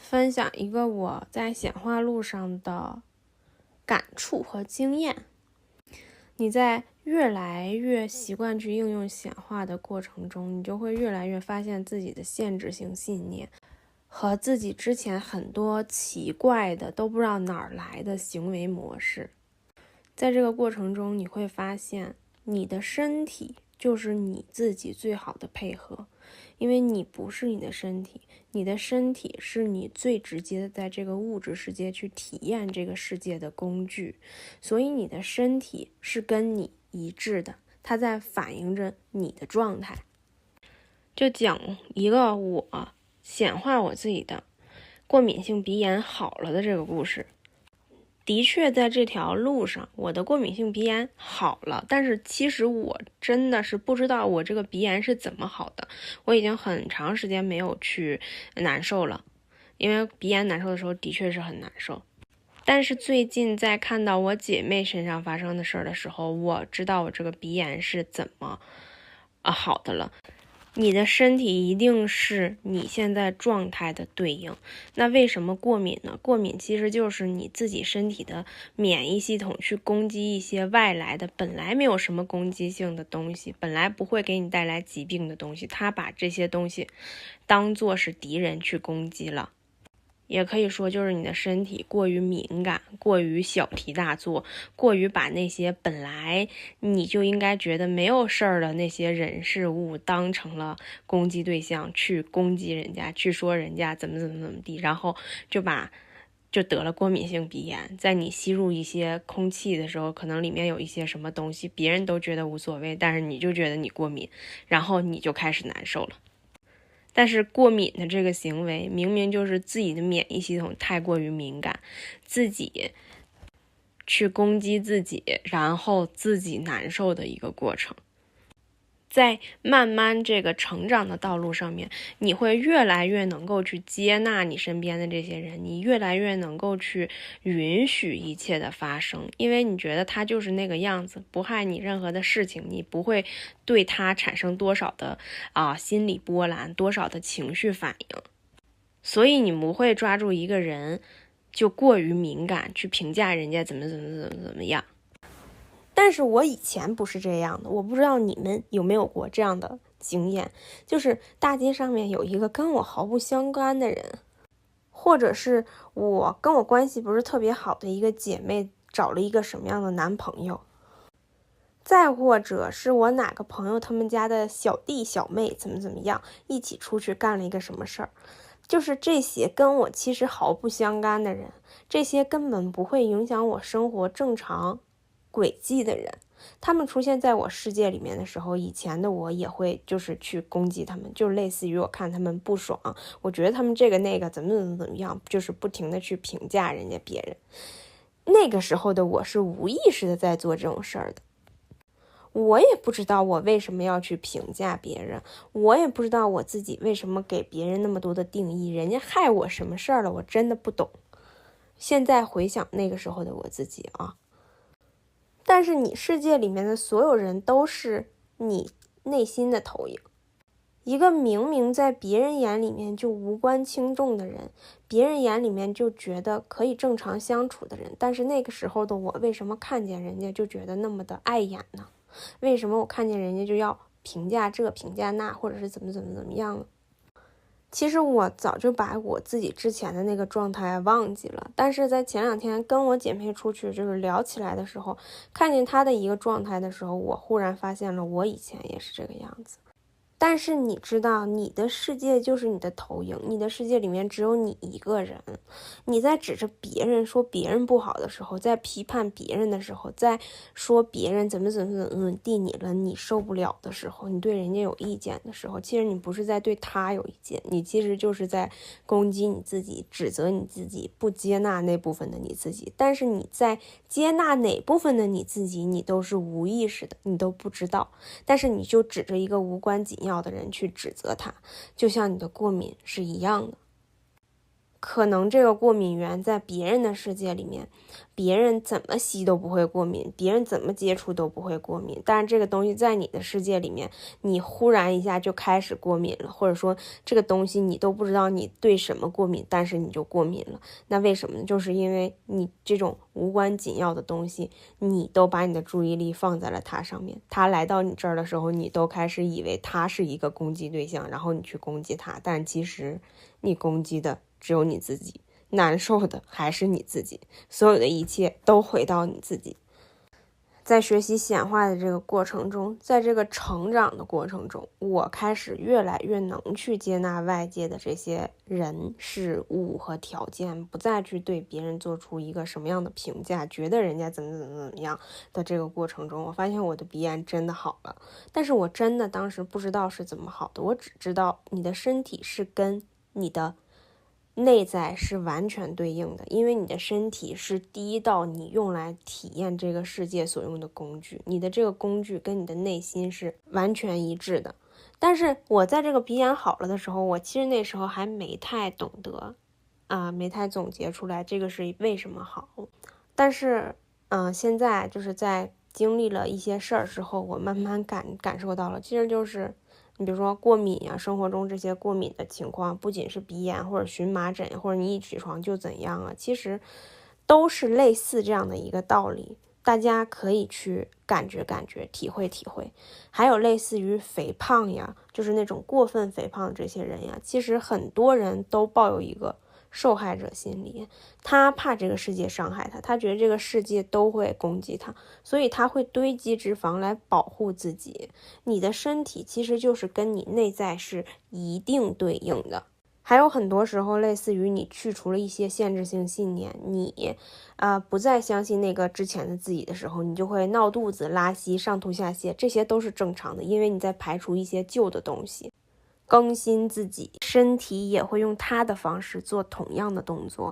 分享一个我在显化路上的感触和经验。你在越来越习惯去应用显化的过程中，你就会越来越发现自己的限制性信念和自己之前很多奇怪的都不知道哪儿来的行为模式。在这个过程中，你会发现你的身体就是你自己最好的配合，因为你不是你的身体，你的身体是你最直接的在这个物质世界去体验这个世界的工具，所以你的身体是跟你一致的，它在反映着你的状态。就讲一个我显化我自己的过敏性鼻炎好了的这个故事。的确在这条路上我的过敏性鼻炎好了，但是其实我真的是不知道我这个鼻炎是怎么好的。我已经很长时间没有去难受了，因为鼻炎难受的时候的确是很难受。但是最近在看到我姐妹身上发生的事儿的时候，我知道我这个鼻炎是怎么好的了。你的身体一定是你现在状态的对应。那为什么过敏呢？过敏其实就是你自己身体的免疫系统去攻击一些外来的本来没有什么攻击性的东西，本来不会给你带来疾病的东西，它把这些东西当作是敌人去攻击了。也可以说就是你的身体过于敏感，过于小题大做，过于把那些本来你就应该觉得没有事儿的那些人事物当成了攻击对象，去攻击人家，去说人家怎么地，然后就得了过敏性鼻炎。在你吸入一些空气的时候，可能里面有一些什么东西，别人都觉得无所谓，但是你就觉得你过敏，然后你就开始难受了。但是过敏的这个行为明明就是自己的免疫系统太过于敏感，自己去攻击自己，然后自己难受的一个过程。在慢慢这个成长的道路上面，你会越来越能够去接纳你身边的这些人，你越来越能够去允许一切的发生，因为你觉得他就是那个样子，不害你任何的事情，你不会对他产生多少的心理波澜，多少的情绪反应，所以你不会抓住一个人就过于敏感去评价人家怎么样。但是我以前不是这样的，我不知道你们有没有过这样的经验，就是大街上面有一个跟我毫不相干的人，或者是我跟我关系不是特别好的一个姐妹找了一个什么样的男朋友，再或者是我哪个朋友他们家的小弟小妹怎么样，一起出去干了一个什么事儿，就是这些跟我其实毫不相干的人，这些根本不会影响我生活正常轨迹的人，他们出现在我世界里面的时候，以前的我也会就是去攻击他们，就类似于我看他们不爽，我觉得他们这个那个怎么样，就是不停的去评价人家别人。那个时候的我是无意识的在做这种事儿的，我也不知道我为什么要去评价别人，我也不知道我自己为什么给别人那么多的定义，人家害我什么事儿了，我真的不懂。现在回想那个时候的我自己但是你世界里面的所有人都是你内心的投影，一个明明在别人眼里面就无关轻重的人，别人眼里面就觉得可以正常相处的人，但是那个时候的我为什么看见人家就觉得那么的碍眼呢？为什么我看见人家就要评价这评价那，或者是怎么样呢？其实我早就把我自己之前的那个状态忘记了，但是在前2天跟我姐妹出去就是聊起来的时候，看见她的一个状态的时候，我忽然发现了我以前也是这个样子。但是你知道，你的世界就是你的投影，你的世界里面只有你一个人。你在指着别人说别人不好的时候，在批判别人的时候，在说别人怎么地你了，你受不了的时候，你对人家有意见的时候，其实你不是在对他有意见，你其实就是在攻击你自己，指责你自己，不接纳那部分的你自己。但是你在接纳哪部分的你自己，你都是无意识的，你都不知道，但是你就指着一个无关紧要的人去指责他，就像你的过敏是一样的。可能这个过敏源在别人的世界里面，别人怎么吸都不会过敏，别人怎么接触都不会过敏，但是这个东西在你的世界里面，你忽然一下就开始过敏了，或者说这个东西你都不知道你对什么过敏，但是你就过敏了。那为什么呢？就是因为你这种无关紧要的东西，你都把你的注意力放在了它上面，它来到你这儿的时候，你都开始以为它是一个攻击对象，然后你去攻击它，但其实你攻击的只有你自己，难受的还是你自己，所有的一切都回到你自己。在学习显化的这个过程中，在这个成长的过程中，我开始越来越能去接纳外界的这些人事物和条件，不再去对别人做出一个什么样的评价，觉得人家怎么样的这个过程中，我发现我的鼻炎真的好了。但是我真的当时不知道是怎么好的，我只知道你的身体是跟你的内在是完全对应的，因为你的身体是第一道你用来体验这个世界所用的工具，你的这个工具跟你的内心是完全一致的。但是我在这个鼻炎好了的时候，我其实那时候还没太懂得没太总结出来这个是为什么好。但是现在就是在经历了一些事儿之后，我慢慢感受到了，其实就是你比如说过敏呀，生活中这些过敏的情况，不仅是鼻炎或者荨麻疹，或者你一起床就怎样了，其实都是类似这样的一个道理，大家可以去感觉体会体会。还有类似于肥胖呀，就是那种过分肥胖的这些人呀，其实很多人都抱有一个受害者心理，他怕这个世界伤害他，他觉得这个世界都会攻击他，所以他会堆积脂肪来保护自己。你的身体其实就是跟你内在是一定对应的。还有很多时候类似于你去除了一些限制性信念，你不再相信那个之前的自己的时候，你就会闹肚子、拉稀、上吐下泻，这些都是正常的，因为你在排除一些旧的东西，更新自己，身体也会用它的方式做同样的动作。